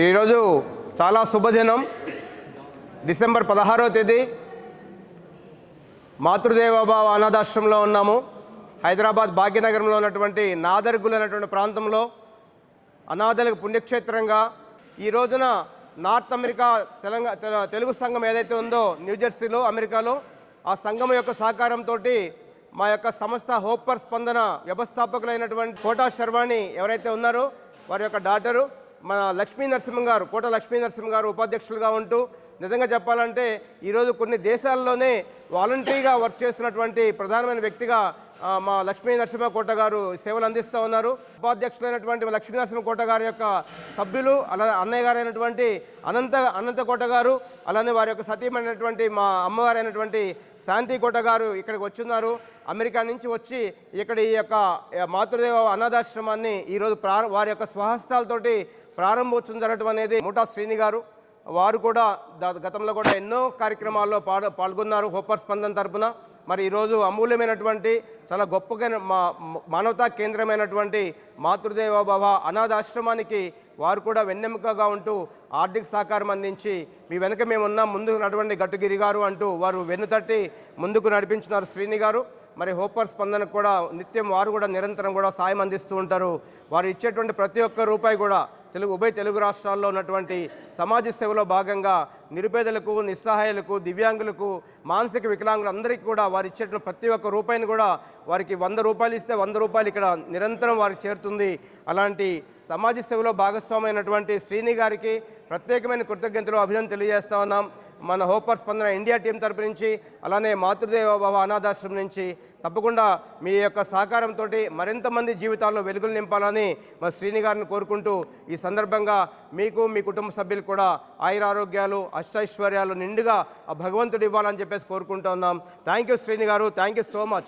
ఈరోజు చాలా శుభదినం. డిసెంబర్ 16వ తేదీ మాతృదేవోభవ అనాథాశ్రమంలో ఉన్నాము. హైదరాబాద్ భాగ్యనగరంలో ఉన్నటువంటి నాదర్గుల్ అనేటువంటి ప్రాంతంలో అనాథలకు పుణ్యక్షేత్రంగా ఈ రోజున నార్త్ అమెరికా తెలుగు సంఘం ఏదైతే ఉందో న్యూజెర్సీలో అమెరికాలో ఆ సంఘం యొక్క సహకారంతో మా యొక్క సంస్థ హోప్ ఫర్ స్పందన వ్యవస్థాపకులైనటువంటి కోటా శర్వాణి ఎవరైతే ఉన్నారో వారి యొక్క డాటరు మన లక్ష్మీ నరసింహం గారు, కోట లక్ష్మీ నరసింహం గారు ఉపాధ్యక్షులుగా ఉంటూ నిజంగా చెప్పాలంటే ఈరోజు కొన్ని దేశాల్లోనే వాలంటరీగా వర్క్ చేస్తున్నటువంటి ప్రధానమైన వ్యక్తిగా మా లక్ష్మీ నరసింహ కోట గారు సేవలు అందిస్తూ ఉన్నారు. ఉపాధ్యక్షులైనటువంటి లక్ష్మీ నరసింహ కోట గారి యొక్క సభ్యులు, అలా అన్నయ్య గారు అయినటువంటి అనంత కోట గారు, అలానే వారి యొక్క సతీమైనటువంటి మా అమ్మగారు అయినటువంటి శాంతి కోట గారు ఇక్కడికి వచ్చున్నారు. అమెరికా నుంచి వచ్చి ఇక్కడ ఈ యొక్క మాతృదేవ అనాథాశ్రమాన్ని ఈరోజు వారి యొక్క స్వహస్తాలతోటి ప్రారంభోత్సవం జరగడం అనేది ముఠా శ్రీని గారు వారు కూడా గతంలో కూడా ఎన్నో కార్యక్రమాల్లో పాల్గొన్నారు హోప్ ఫర్ స్పందన తరపున. మరి ఈరోజు అమూల్యమైనటువంటి చాలా గొప్పగా మానవతా కేంద్రమైనటువంటి మాతృదేవోభవ అనాథాశ్రమానికి వారు కూడా వెన్నెముకగా ఉంటూ ఆర్థిక సహకారం అందించి మీ వెనక మేమున్నాం, ముందుకు నడవండి గట్టుగిరి గారు అంటూ వారు వెన్నుతట్టి ముందుకు నడిపించినారు శ్రీని గారు. మరి హోప్ ఫర్ స్పందనకు కూడా నిత్యం వారు కూడా నిరంతరం కూడా సాయం అందిస్తూ ఉంటారు. వారు ఇచ్చేటువంటి ప్రతి ఒక్క రూపాయి కూడా ఉభయ తెలుగు రాష్ట్రాల్లో ఉన్నటువంటి సమాజ సేవలో భాగంగా నిరుపేదలకు, నిస్సహాయులకు, దివ్యాంగులకు, మానసిక వికలాంగులందరికీ కూడా వారు ఇచ్చేటువంటి ప్రతి ఒక్క రూపాయిని కూడా వారికి 100 రూపాయలు ఇస్తే 100 రూపాయలు ఇక్కడ నిరంతరం వారికి చేరుతుంది. అలాంటి సమాజ సేవలో భాగస్వామైనటువంటి శ్రీని గారికి ప్రత్యేకమైన కృతజ్ఞతలు, అభినందన తెలియజేస్తా ఉన్నాం. మన హోప్ ఫర్ స్పందన ఇండియా టీం తరపు నుంచి, అలానే మాతృదేవోభవ అనాథాశ్రమం నుంచి తప్పకుండా మీ యొక్క సహకారంతో మరింత మంది జీవితాల్లో వెలుగులు నింపాలని మా శ్రీని గారిని కోరుకుంటూ ఈ సందర్భంగా మీకు, మీ కుటుంబ సభ్యులు కూడా ఆయురారోగ్యాలు, అష్టైశ్వర్యాలు నిండుగా ఆ భగవంతుడు ఇవ్వాలని చెప్పేసి కోరుకుంటూ ఉన్నాం. థ్యాంక్ యూ శ్రీని గారు, థ్యాంక్ యూ సో మచ్.